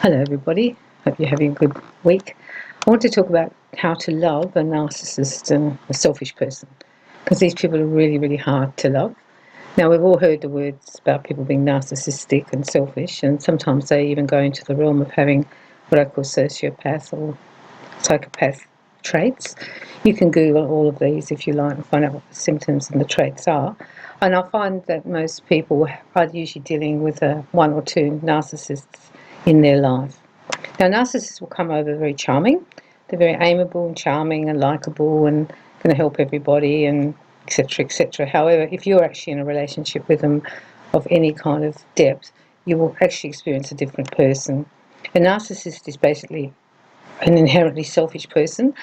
Hello, everybody. Hope you're having a good week. I want to talk about how to love a narcissist and a selfish person, because these people are really, really hard to love. Now, we've all heard the words about people being narcissistic and selfish, and sometimes they even go into the realm of having what I call sociopath or psychopath traits. You can Google all of these if you like and find out what the symptoms and the traits are. And I find that most people are usually dealing with one or two narcissists in their life. Now, narcissists will come over very charming. They're very amiable and charming and likable and going to help everybody and etc. etc. However, if you're actually in a relationship with them of any kind of depth, you will actually experience a different person. A narcissist is basically an inherently selfish person.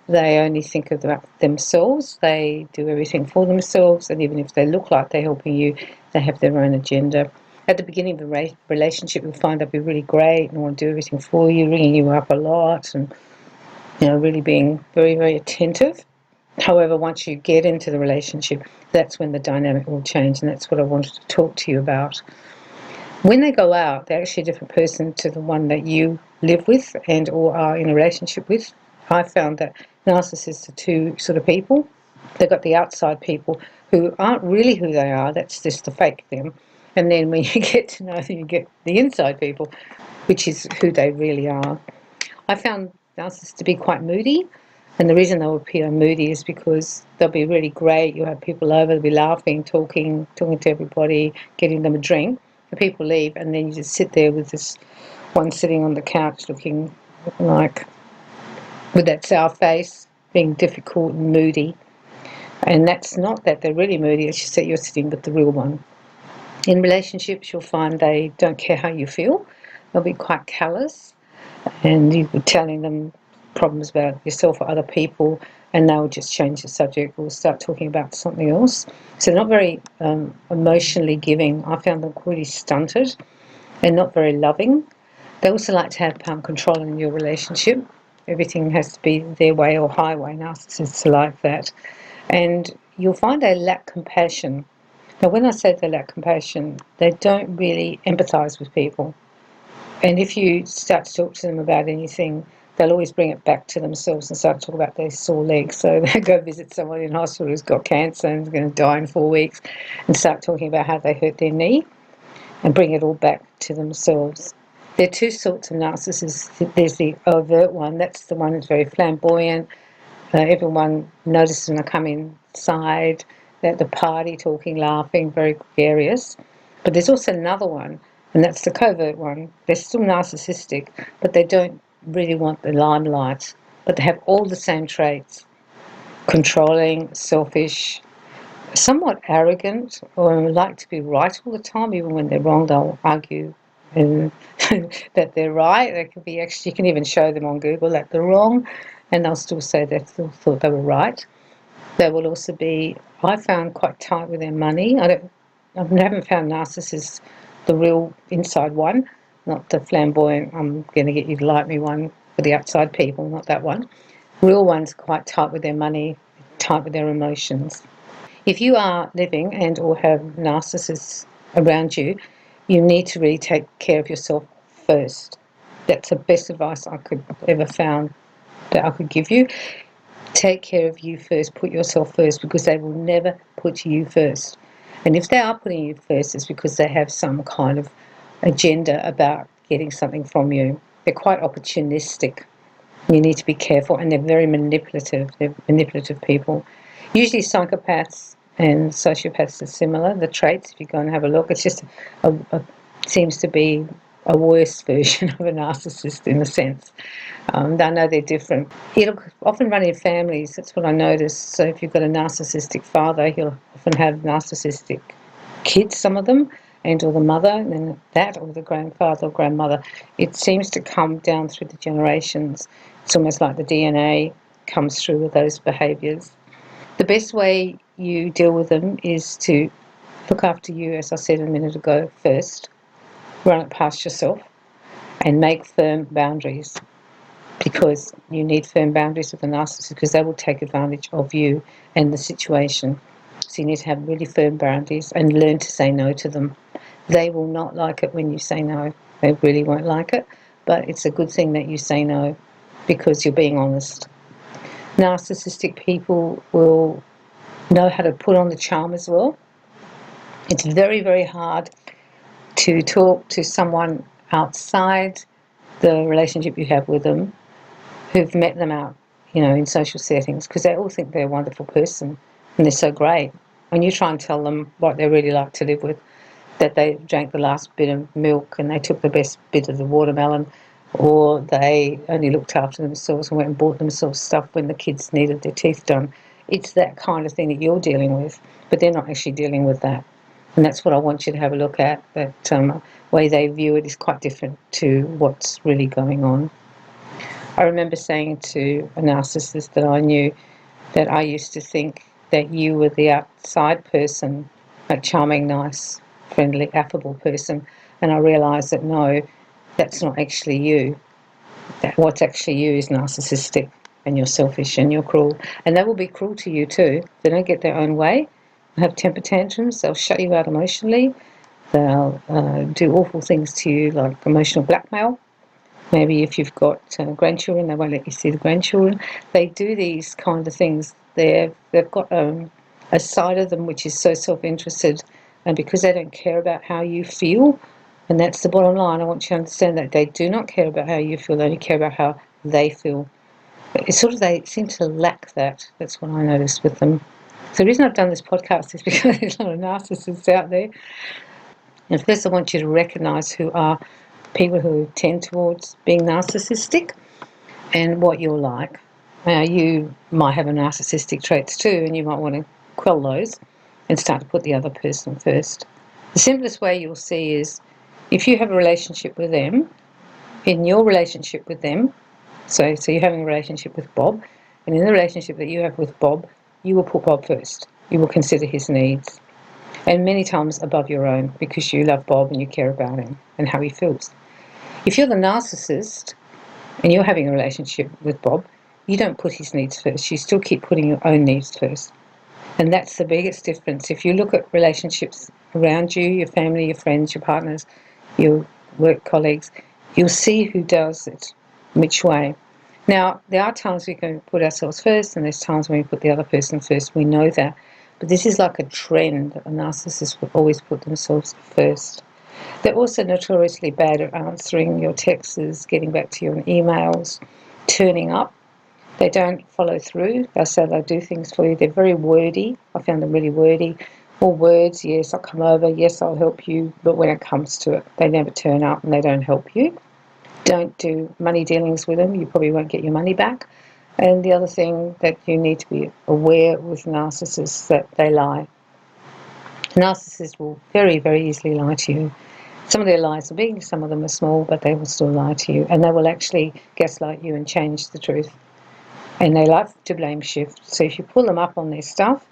They only think about themselves. They do everything for themselves, and even if they look like they're helping you, they have their own agenda. At the beginning of the relationship, you'll find they'll be really great and want to do everything for you, ringing you up a lot, and really being very, very attentive. However, once you get into the relationship, that's when the dynamic will change, and that's what I wanted to talk to you about. When they go out, they're actually a different person to the one that you live with and or are in a relationship with. I found that narcissists are two sort of people. They've got the outside people who aren't really who they are, that's just the fake them. And then when you get to know them, you get the inside people, which is who they really are. I found narcissists to be quite moody. And the reason they'll appear moody is because they'll be really great. You'll have people over, they'll be laughing, talking to everybody, getting them a drink. The people leave, and then you just sit there with this one sitting on the couch looking like with that sour face, being difficult and moody. And that's not that they're really moody, it's just that you're sitting with the real one. In relationships, you'll find they don't care how you feel. They'll be quite callous, and you're telling them problems about yourself or other people, and they'll just change the subject or start talking about something else. So they're not very emotionally giving. I found them really stunted and not very loving. They also like to have control in your relationship. Everything has to be their way or highway. Narcissists are like that. And you'll find they lack compassion. Now, when I say they lack compassion, they don't really empathise with people. And if you start to talk to them about anything, they'll always bring it back to themselves and start to talk about their sore legs. So they go visit someone in hospital who's got cancer and is going to die in 4 weeks and start talking about how they hurt their knee and bring it all back to themselves. There are two sorts of narcissists. There's the overt one. That's the one who's very flamboyant. Everyone notices when they come inside, they're at the party, talking, laughing, very gregarious. But there's also another one, and that's the covert one. They're still narcissistic, but they don't really want the limelight. But they have all the same traits: controlling, selfish, somewhat arrogant, or like to be right all the time. Even when they're wrong, they'll argue and that they're right. They could be actually, you can even show them on Google that they're wrong, and they'll still say they still thought they were right. They will also be, I found, quite tight with their money. I haven't found narcissists, the real inside one, not the flamboyant, I'm going to get you to like me one for the outside people, not that one. Real ones quite tight with their money, tight with their emotions. If you are living and or have narcissists around you, you need to really take care of yourself first. That's the best advice I could ever found that I could give you. Take care of you first, put yourself first, because they will never put you first. And if they are putting you first, it's because they have some kind of agenda about getting something from you. They're quite opportunistic. You need to be careful, and they're very manipulative. They're manipulative people. Usually psychopaths and sociopaths are similar, the traits, if you go and have a look. It's just seems to be a worse version of a narcissist in a sense. I know they're different. It'll often run in families, that's what I noticed. So if you've got a narcissistic father, he'll often have narcissistic kids, some of them, and or the mother, and then that, or the grandfather or grandmother. It seems to come down through the generations. It's almost like the DNA comes through with those behaviours. The best way you deal with them is to look after you, as I said a minute ago, first. Run it past yourself and make firm boundaries, because you need firm boundaries with a narcissist, because they will take advantage of you and the situation. So you need to have really firm boundaries and learn to say no to them. They will not like it when you say no. They really won't like it. but it's a good thing that you say no because you're being honest. Narcissistic people will know how to put on the charm as well. It's very, very hard to talk to someone outside the relationship you have with them who've met them out, in social settings, because they all think they're a wonderful person and they're so great. When you try and tell them what they really like to live with, that they drank the last bit of milk and they took the best bit of the watermelon, or they only looked after themselves and went and bought themselves stuff when the kids needed their teeth done. It's that kind of thing that you're dealing with, but they're not actually dealing with that. And that's what I want you to have a look at, that way they view it is quite different to what's really going on. I remember saying to a narcissist that I knew that I used to think that you were the outside person, a charming, nice, friendly, affable person, and I realised that no, that's not actually you. That what's actually you is narcissistic, and you're selfish and you're cruel. And they will be cruel to you too. They don't get their own way, they have temper tantrums, they'll shut you out emotionally, they'll do awful things to you like emotional blackmail. Maybe if you've got grandchildren, they won't let you see the grandchildren. They do these kind of things. They've got a side of them which is so self-interested, and because they don't care about how you feel, and that's the bottom line, I want you to understand that they do not care about how you feel, they only care about how they feel. It's sort of, they seem to lack that. That's what I noticed with them. So the reason I've done this podcast is because there's a lot of narcissists out there. And first I want you to recognise who are people who tend towards being narcissistic and what you're like. Now, you might have a narcissistic traits too, and you might want to quell those and start to put the other person first. The simplest way you'll see is if you have a relationship with them, in your relationship with them, so you're having a relationship with Bob, and in the relationship that you have with Bob, you will put Bob first. You will consider his needs, and many times above your own, because you love Bob and you care about him and how he feels. If you're the narcissist and you're having a relationship with Bob, you don't put his needs first. You still keep putting your own needs first. And that's the biggest difference. If you look at relationships around you, your family, your friends, your partners, your work colleagues, you'll see who does it, which way. Now, there are times we can put ourselves first, and there's times when we put the other person first. We know that. But this is like a trend. A narcissist will always put themselves first. They're also notoriously bad at answering your texts, getting back to you on emails, turning up. They don't follow through. They'll say they'll do things for you. They're very wordy. I found them really wordy. All words, yes, I'll come over, yes, I'll help you. But when it comes to it, they never turn up and they don't help you. Don't do money dealings with them. You probably won't get your money back. And the other thing that you need to be aware with narcissists, that they lie. Narcissists will very, very easily lie to you. Some of their lies are big, some of them are small, but they will still lie to you. And they will actually gaslight you and change the truth. And they like to blame shift. So if you pull them up on their stuff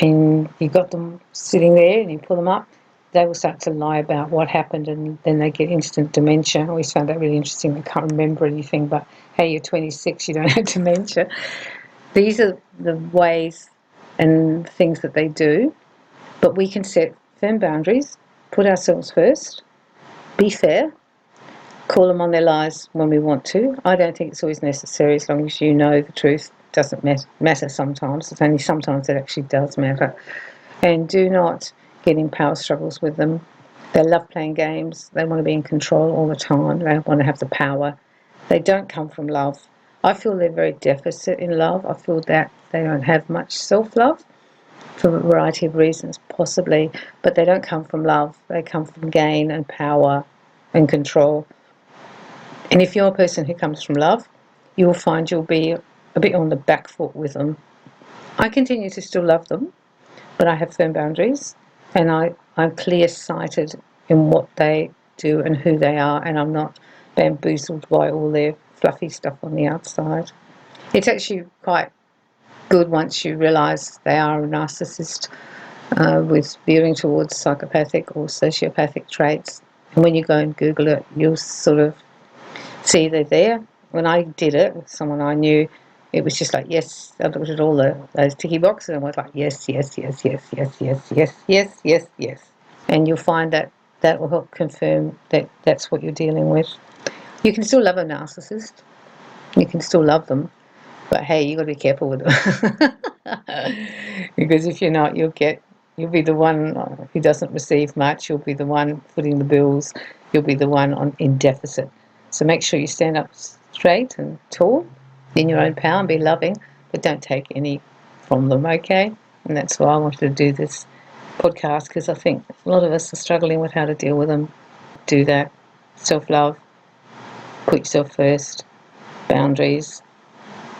and you got them sitting there and you pull them up, they will start to lie about what happened, and then they get instant dementia. I always found that really interesting. They can't remember anything, but hey, you're 26, you don't have dementia. These are the ways and things that they do. But we can set firm boundaries, put ourselves first, be fair, call them on their lies when we want to. I don't think it's always necessary, as long as you know the truth doesn't matter sometimes. It's only sometimes it actually does matter. And do not get in power struggles with them. They love playing games. They want to be in control all the time. They want to have the power. They don't come from love. I feel they're very deficit in love. I feel that they don't have much self-love for a variety of reasons, possibly, but they don't come from love. They come from gain and power and control. And if you're a person who comes from love, you will find you'll be a bit on the back foot with them. I continue to still love them, but I have firm boundaries, and I'm clear-sighted in what they do and who they are, and I'm not bamboozled by all their fluffy stuff on the outside. It's actually quite good once you realise they are a narcissist with veering towards psychopathic or sociopathic traits. And when you go and Google it, you'll sort of see they're there. When I did it with someone I knew, it was just like, yes, I looked at all those ticky boxes and was like, yes, yes, yes, yes, yes, yes, yes, yes, yes, yes. And you'll find that that will help confirm that that's what you're dealing with. You can still love a narcissist. You can still love them. But hey, you got to be careful with them. Because if you're not, you'll be the one who doesn't receive much. You'll be the one footing the bills. You'll be the one in deficit. So make sure you stand up straight and tall in your own power and be loving, but don't take any from them, okay? And that's why I wanted to do this podcast, because I think a lot of us are struggling with how to deal with them. Do that. Self-love. Put yourself first. Boundaries.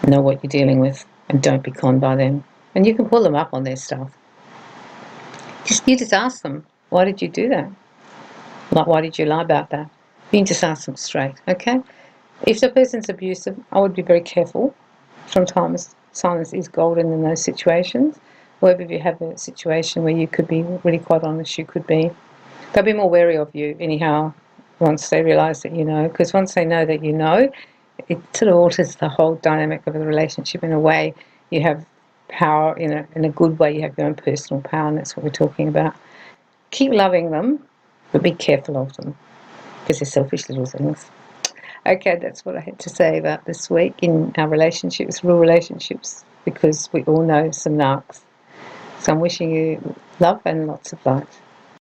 Know what you're dealing with, and don't be conned by them. And you can pull them up on their stuff. You just ask them, why did you do that? Like, why did you lie about that? You can just ask them straight, okay? If the person's abusive, I would be very careful. Sometimes silence is golden in those situations. However, if you have a situation where you could be really quite honest, they'll be more wary of you anyhow once they realise that you know. Because once they know that you know, it sort of alters the whole dynamic of the relationship in a way. You have power in a good way. You have your own personal power, and that's what we're talking about. Keep loving them, but be careful of them, because they're selfish little things. Okay, that's what I had to say about this week in our relationships, real relationships, because we all know some narcs. So I'm wishing you love and lots of light.